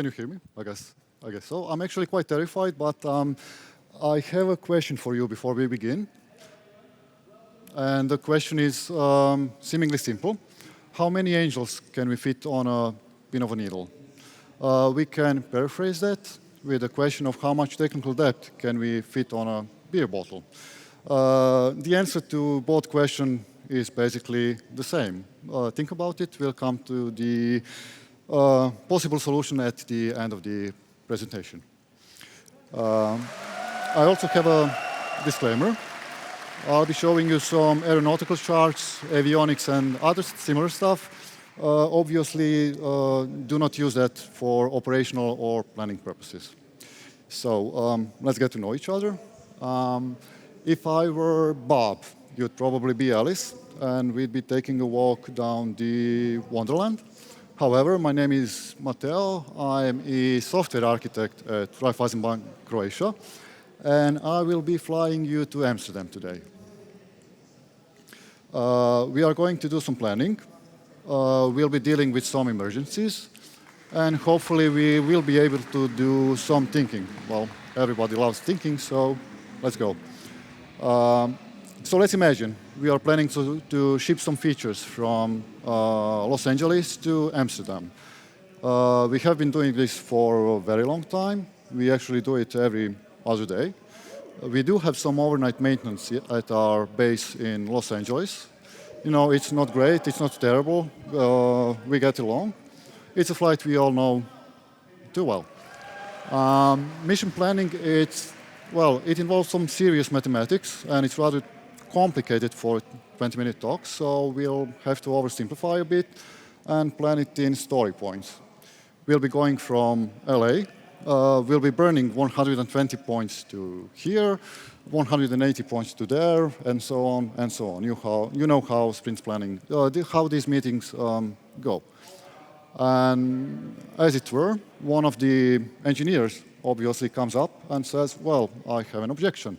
Can you hear me? I guess so. I'm actually quite terrified, but I have a question for you before we begin. And the question is seemingly simple. How many angels can we fit on a pin of a needle? We can paraphrase that with the question of how much technical depth can we fit on a beer bottle. The answer to both questions is basically the same. Think about it. We'll come to the possible solution at the end of the presentation. I also have a disclaimer. I'll be showing you some aeronautical charts, avionics, and other similar stuff. Obviously, do not use that for operational or planning purposes. So let's get to know each other. If I were Bob, you'd probably be Alice, and we'd be taking a walk down the Wonderland. However, my name is Mateo. I'm a software architect at Raiffeisenbank, Croatia, and I will be flying you to Amsterdam today. We are going to do some planning. We'll be dealing with some emergencies, and hopefully we will be able to do some thinking. Well, everybody loves thinking, so let's go. So let's imagine we are planning to ship some features from Los Angeles to Amsterdam. We have been doing this for a very long time. We actually do it every other day. We do have some overnight maintenance at our base in Los Angeles. You know, it's not great, it's not terrible. We get along. It's a flight we all know too well. Mission planning, it involves some serious mathematics, and it's rather complicated for 20-minute talks, so we'll have to oversimplify a bit and plan it in story points. We'll be going from LA. We'll be burning 120 points to here, 180 points to there, and so on and so on. You know how sprint planning, how these meetings go. And as it were, one of the engineers obviously comes up and says, well, I have an objection.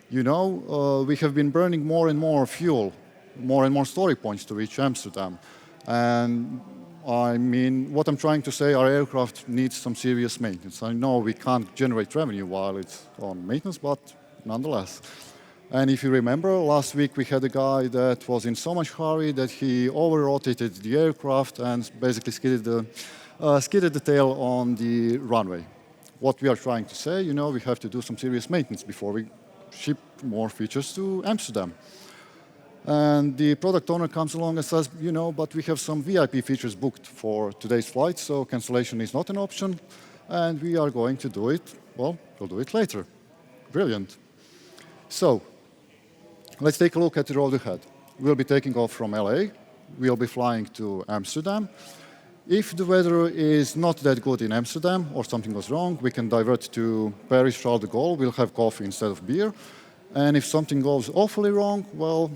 You know, we have been burning more and more fuel, more and more story points to reach Amsterdam. And I mean, what I'm trying to say, our aircraft needs some serious maintenance. I know we can't generate revenue while it's on maintenance, but nonetheless. And if you remember, last week we had a guy that was in so much hurry that he over-rotated the aircraft and basically skidded the tail on the runway. What we are trying to say, you know, we have to do some serious maintenance before we ship more features to Amsterdam. And the product owner comes along and says, you know, but we have some VIP features booked for today's flight, so cancellation is not an option, and we are going to do it, well, we'll do it later. Brilliant. So let's take a look at the road ahead. We'll be taking off from LA. We'll be flying to Amsterdam. If the weather is not that good in Amsterdam or something goes wrong, we can divert to Paris Charles de Gaulle. We'll have coffee instead of beer. And if something goes awfully wrong, well,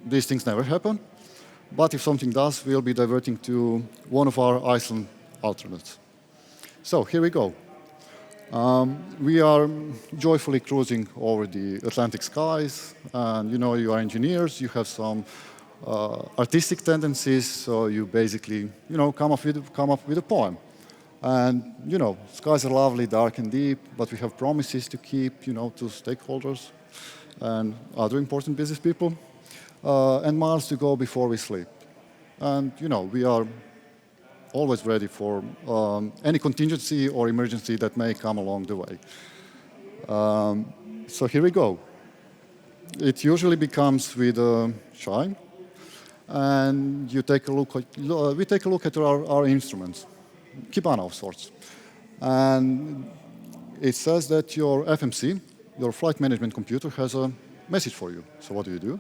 these things never happen. But if something does, we'll be diverting to one of our Iceland alternates. So here we go. We are joyfully cruising over the Atlantic skies. And you know, you are engineers, you have some artistic tendencies, so you basically, you know, come up with a poem. And, you know, skies are lovely, dark and deep, but we have promises to keep, you know, to stakeholders and other important business people, and miles to go before we sleep. And, you know, we are always ready for any contingency or emergency that may come along the way. So here we go. It usually becomes with a chime, and we take a look at our instruments, Kibana of sorts. And it says that your FMC, your flight management computer, has a message for you. So what do?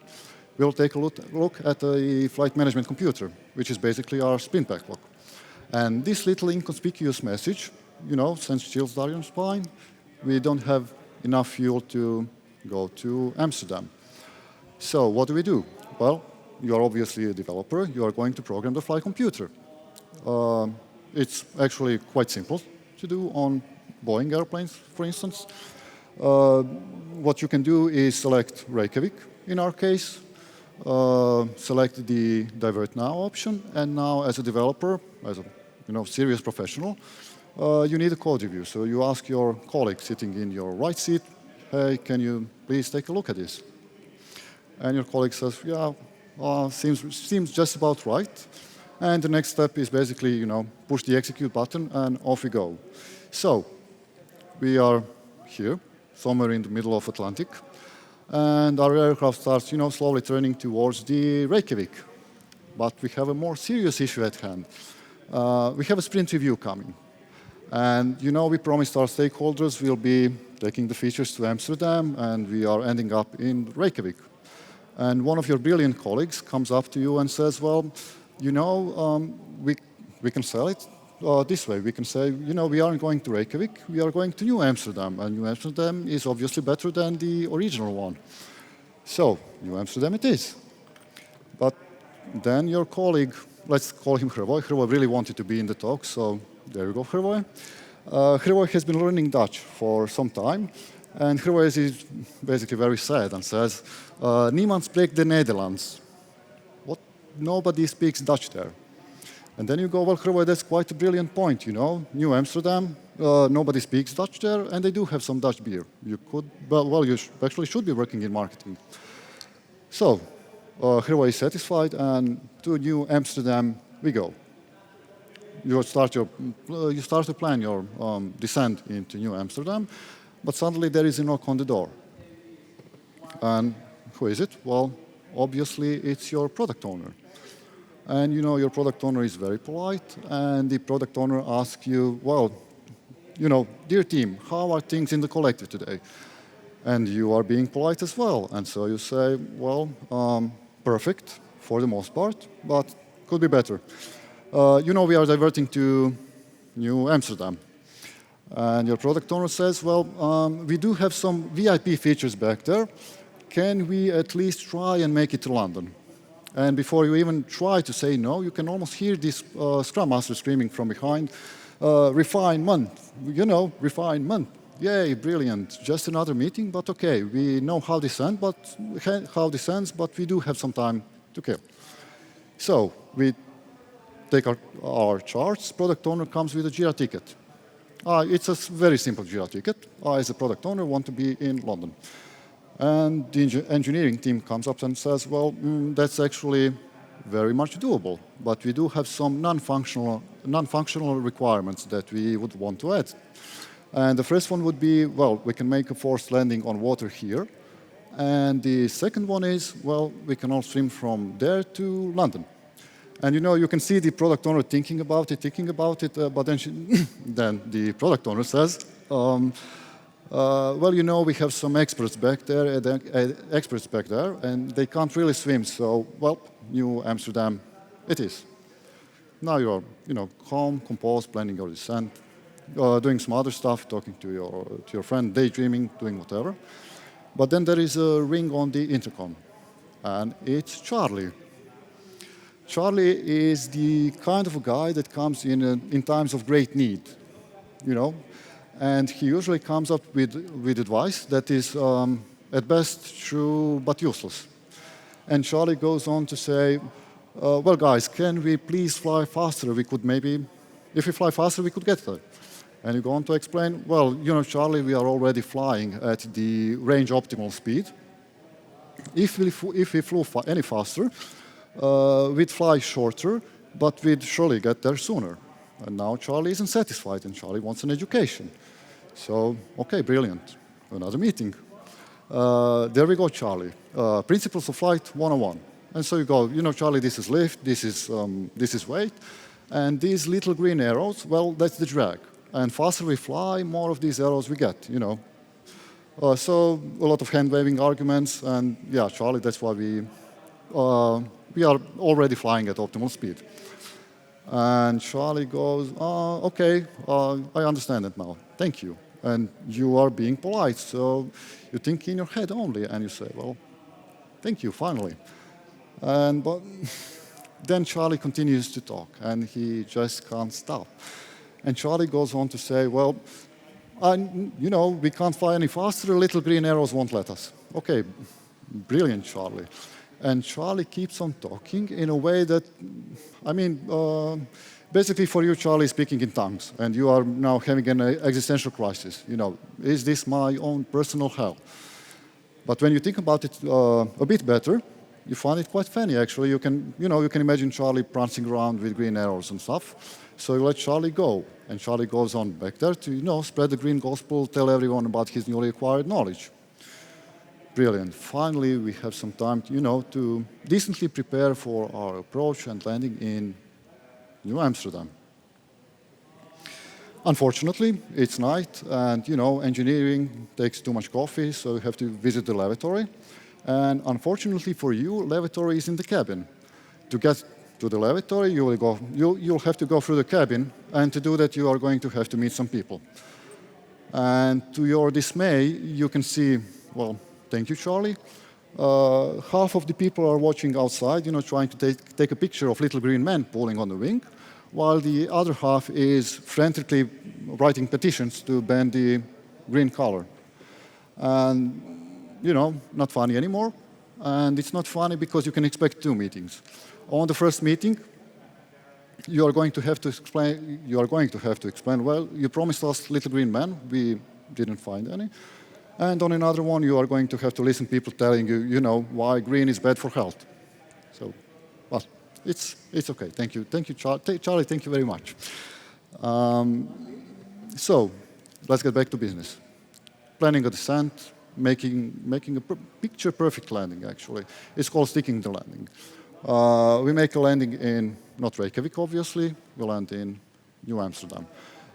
We'll take a look at a flight management computer, which is basically our sprint backlog. And this little inconspicuous message, you know, sends chills down your spine. We don't have enough fuel to go to Amsterdam. So what do? Well, you are obviously a developer. You are going to program the flight computer. It's actually quite simple to do on Boeing airplanes, for instance. What you can do is select Reykjavik, in our case, select the Divert Now option, and now as a developer, as a serious professional, you need a code review. So you ask your colleague sitting in your right seat, hey, can you please take a look at this? And your colleague says, yeah, seems just about right. And the next step is basically, push the execute button and off we go. So we are here, somewhere in the middle of Atlantic, and our aircraft starts, slowly turning towards the Reykjavik. But we have a more serious issue at hand. We have a sprint review coming. And, we promised our stakeholders we'll be taking the features to Amsterdam, and we are ending up in Reykjavik. And one of your brilliant colleagues comes up to you and says, well, we can sell it this way. We can say, we aren't going to Reykjavik, we are going to New Amsterdam. And New Amsterdam is obviously better than the original one. So, New Amsterdam it is. But then your colleague, let's call him Hrvoje. Hrvoje really wanted to be in the talk, so there you go, Hrvoje. Hrvoje has been learning Dutch for some time. And Hrvoje is basically very sad and says, niemand spreekt de Nederlands. What? Nobody speaks Dutch there. And then you go, well, Hrvoje, that's quite a brilliant point, New Amsterdam, nobody speaks Dutch there, and they do have some Dutch beer. You could, well, you actually should be working in marketing. So, Hrvoje is satisfied, and to New Amsterdam we go. You start to plan your descent into New Amsterdam, but suddenly there is a knock on the door. And who is it? Well, obviously it's your product owner. And your product owner is very polite, and the product owner asks you, well, dear team, how are things in the collective today? And you are being polite as well. And so you say, well, perfect for the most part, but could be better. We are diverting to New Amsterdam. And your product owner says, well, we do have some VIP features back there. Can we at least try and make it to London? And before you even try to say no, you can almost hear this Scrum Master screaming from behind, refinement, refinement. Yay, brilliant. Just another meeting, but okay, we know how this ends, but we do have some time to kill. So we take our charts. Product owner comes with a Jira ticket. It's a very simple Jira ticket. I, as a product owner, want to be in London. And the engineering team comes up and says, well, that's actually very much doable, but we do have some non-functional requirements that we would want to add. And the first one would be, well, we can make a forced landing on water here. And the second one is, well, we can all swim from there to London. And you can see the product owner thinking about it, but then the product owner says, well, we have some experts back there, and they can't really swim, so, well, New Amsterdam it is. Now you're, calm, composed, planning your descent, doing some other stuff, talking to your friend, daydreaming, doing whatever. But then there is a ring on the intercom, and it's Charlie. Charlie is the kind of a guy that comes in times of great need, and he usually comes up with advice that is, at best, true but useless. And Charlie goes on to say, well, guys, can we please fly faster? If we fly faster, we could get there. And you go on to explain, well, Charlie, we are already flying at the range optimal speed. If we flew any faster, we'd fly shorter, but we'd surely get there sooner. And now Charlie isn't satisfied, and Charlie wants an education. So, okay, brilliant. Another meeting. There we go, Charlie. Principles of Flight 101. And so you go, Charlie, this is lift, this is weight, and these little green arrows, well, that's the drag. And faster we fly, more of these arrows we get, So a lot of hand-waving arguments, and yeah, Charlie, that's why we are already flying at optimal speed. And Charlie goes, okay, I understand it now. Thank you. And you are being polite, so you think in your head only, and you say, well, thank you, finally. But then Charlie continues to talk, and he just can't stop. And Charlie goes on to say, well, we can't fly any faster, little green arrows won't let us. Okay, brilliant, Charlie. And Charlie keeps on talking in a way that, Basically, for you, Charlie is speaking in tongues, and you are now having an existential crisis. Is this my own personal hell? But when you think about it a bit better, you find it quite funny, actually. You can imagine Charlie prancing around with green arrows and stuff. So you let Charlie go, and Charlie goes on back there to, spread the green gospel, tell everyone about his newly acquired knowledge. Brilliant. Finally, we have some time, to decently prepare for our approach and landing in New Amsterdam. Unfortunately, it's night, and engineering takes too much coffee, so you have to visit the lavatory. And unfortunately for you, lavatory is in the cabin. To get to the lavatory, you'll have to go through the cabin, and to do that, you are going to have to meet some people. And to your dismay, you can see, well, thank you, Charlie. Half of the people are watching outside, trying to take a picture of little green men pulling on the wing, while the other half is frantically writing petitions to ban the green color. And, not funny anymore. And it's not funny because you can expect two meetings. On the first meeting, you are going to have to explain, well, you promised us little green men, we didn't find any. And on another one, you are going to have to listen to people telling you, why green is bad for health. So, well, it's okay. Thank you, Charlie. Thank you very much. So, let's get back to business. Planning a descent, making a picture-perfect landing. Actually, it's called sticking the landing. We make a landing in not Reykjavik, obviously. We land in New Amsterdam.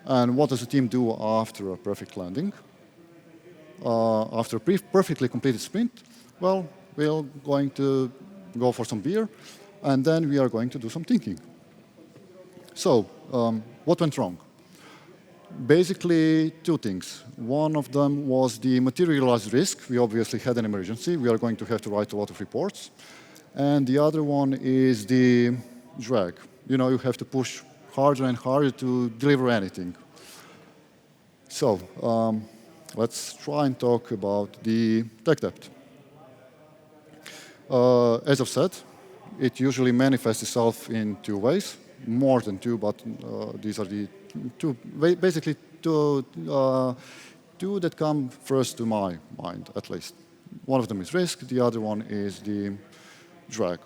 And what does the team do after a perfect landing? After a perfectly completed sprint, well, we're going to go for some beer, and then we are going to do some thinking. So, what went wrong? Basically, two things. One of them was the materialized risk. We obviously had an emergency. We are going to have to write a lot of reports. And the other one is the drag. You have to push harder and harder to deliver anything. So, let's try and talk about the tech debt. As I've said, it usually manifests itself in two ways, more than two, but these are the two, basically two that come first to my mind, at least. One of them is risk, the other one is the drag.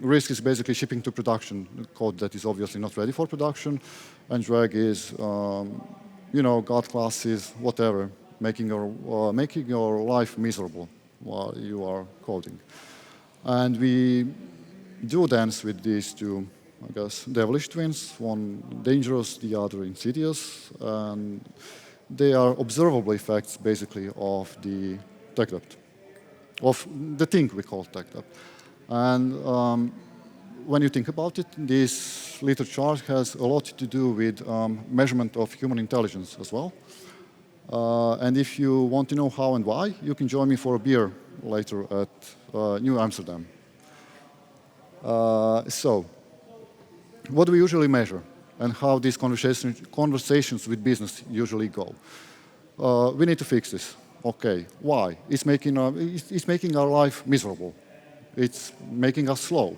Risk is basically shipping to production code that is obviously not ready for production, and drag is God classes, whatever, making your life miserable while you are coding. And we do dance with these two, I guess, devilish twins, one dangerous, the other insidious, and they are observable effects, basically, of the tech debt, of the thing we call tech debt. And when you think about it, this little chart has a lot to do with measurement of human intelligence as well. And if you want to know how and why, you can join me for a beer later at New Amsterdam. So, what do we usually measure, and how these conversations with business usually go? We need to fix this. Okay, why? It's making our life miserable. It's making us slow.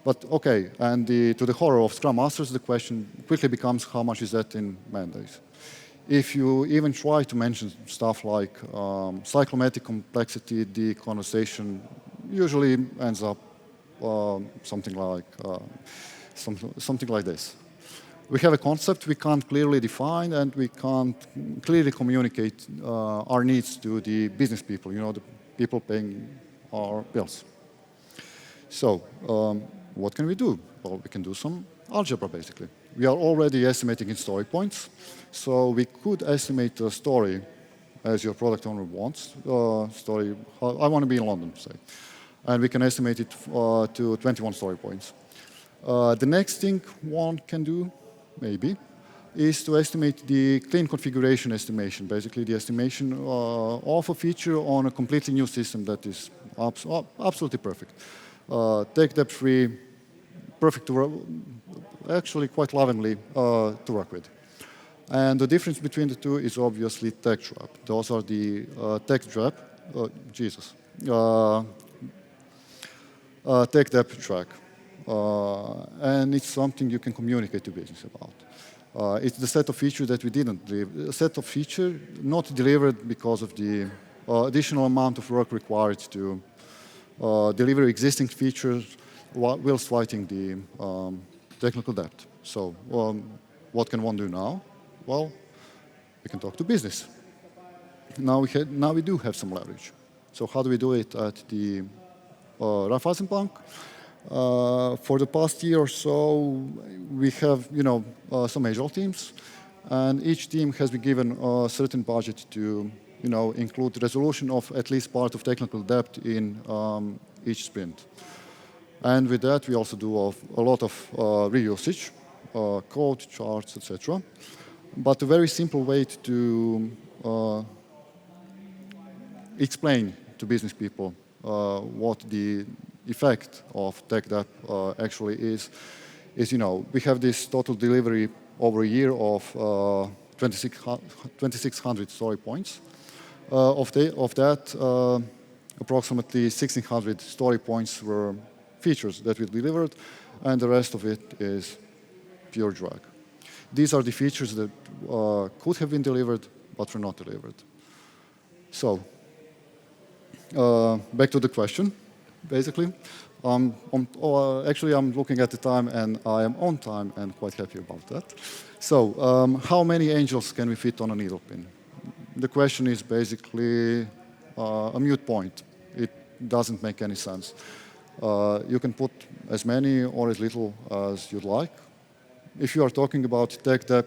But okay, and to the horror of Scrum Masters, the question quickly becomes, how much is that in man days? If you even try to mention stuff like cyclomatic complexity, the conversation usually ends up something like this. We have a concept we can't clearly define, and we can't clearly communicate our needs to the business people, the people paying our bills. So, what can we do? Well, we can do some algebra, basically. We are already estimating in story points, so we could estimate a story as your product owner wants. Story, I want to be in London, say. And we can estimate it to 21 story points. The next thing one can do, maybe, is to estimate the clean configuration estimation, basically the estimation of a feature on a completely new system that is absolutely perfect. Tech debt-free, perfect to work, actually quite lovingly to work with. And the difference between the two is obviously tech trap. Those are the tech trap, tech debt track. and it's something you can communicate to business about. It's the set of features that we didn't deliver, a set of features not delivered because of the additional amount of work required to deliver existing features whilst fighting the technical debt. So what can one do now? Well, we can talk to business. Now we do have some leverage. So how do we do it at the Raiffeisenbank? For the past year or so, we have some agile teams, and each team has been given a certain budget to include resolution of at least part of technical debt in each sprint. And with that, we also do a lot of reusage, code, charts, etc. But a very simple way to explain to business people what the effect of tech debt actually is we have this total delivery over a year of 2,600 story points. Of that, approximately 1,600 story points were features that we delivered, and the rest of it is pure drag. These are the features that could have been delivered, but were not delivered. So, back to the question, basically. Actually, I'm looking at the time, and I am on time, and quite happy about that. So, how many angels can we fit on a needle pin? The question is basically a moot point. It doesn't make any sense. You can put as many or as little as you'd like. If you are talking about tech debt,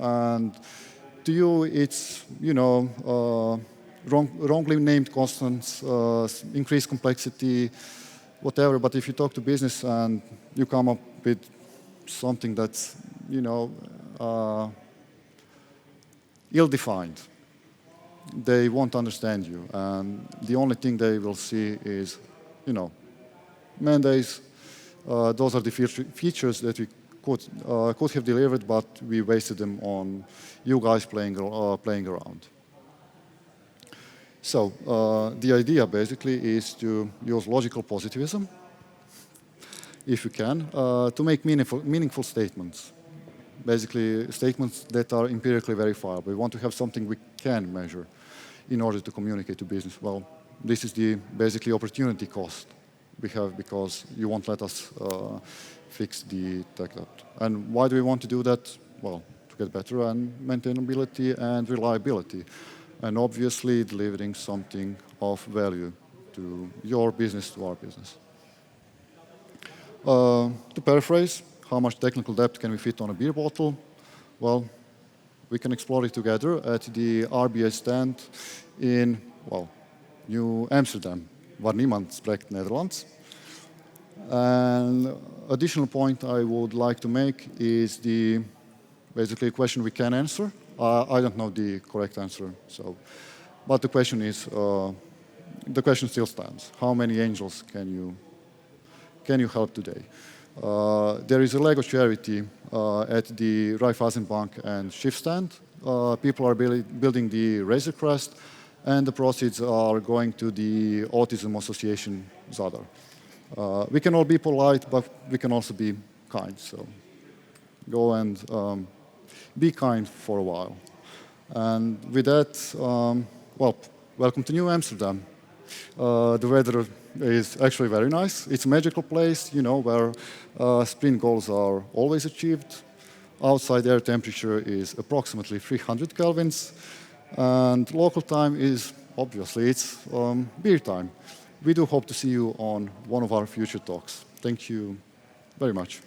and to you it's wrongly named constants, increased complexity, whatever. But if you talk to business and you come up with something that's ill-defined, they won't understand you, and the only thing they will see is mandates. Those are the features that we could have delivered, but we wasted them on you guys playing around. So the idea basically is to use logical positivism, if you can, to make meaningful statements. Basically, statements that are empirically verifiable. We want to have something we can measure in order to communicate to business. Well, this is the basically opportunity cost we have because you won't let us fix the tech debt. And why do we want to do that? Well, to get better and maintainability and reliability, and obviously delivering something of value to your business, to our business. To paraphrase, how much technical debt can we fit on a beer bottle? Well, we can explore it together at the RBA stand in, New Amsterdam, waar niemand spreekt Nederlands. And additional point I would like to make is basically a question we can answer. I don't know the correct answer, but the question is, the question still stands. How many angels can you help today? There is a Lego charity at the Raiffeisenbank and Shift stand. People are building the Razor Crest, and the proceeds are going to the Autism Association Zadar. We can all be polite, but we can also be kind. So go and be kind for a while. And with that, welcome to New Amsterdam. The weather is actually very nice. It's a magical place, where sprint goals are always achieved. Outside air temperature is approximately 300 kelvins. And local time is, obviously, it's beer time. We do hope to see you on one of our future talks. Thank you very much.